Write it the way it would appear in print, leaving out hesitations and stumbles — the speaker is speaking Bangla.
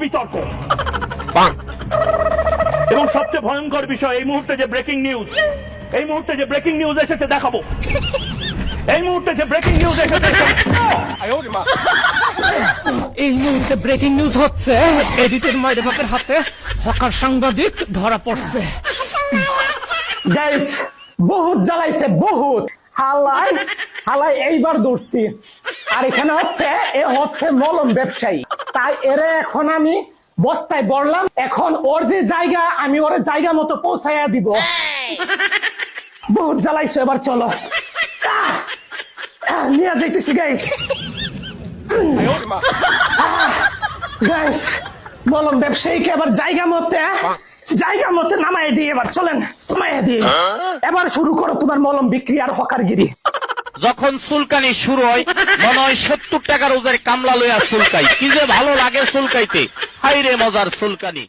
বিতর্ক। এবং সবচেয়ে ভয়ঙ্কর বিষয়, এই মুহূর্তে যে ব্রেকিং নিউজ এসেছে দেখাবো। এই মুহূর্তে যে ব্রেকিং নিউজ এসেছে, এই মুহূর্তে ব্রেকিং নিউজ হচ্ছে, এডিটের মায়ের বাপের হাতে হকার সাংবাদিক ধরা পড়ছে। গাইস বহুত জ্বালাইছে, বহুত হালাই এইবার ধরছি। আর এখানে হচ্ছে মলম ব্যবসায়ী, তাই এরে এখন আমি বস্তায় বললাম, এখন ওর যে জায়গা আমি ওর জায়গা মতো পৌঁছাইয়া দিব। বহুত জ্বালাইছে, এবার চলো নিয়ে যাইতেছি গাইস। গাইস মলম ব্যবসায়ীকে এবার জায়গা মতে নামাই দিয়ে, এবার চলেন নামাই দিয়ে এবার শুরু করো তোমার মলম বিক্রি আর হকারগিরি। যখন চুলকানি শুরু হয় মনে হয় 70 টাকা রোজের কামলা লইয়া চুলকাই, কি যে ভালো লাগে চুলকাইতে, হাই রে মজার চুলকানি।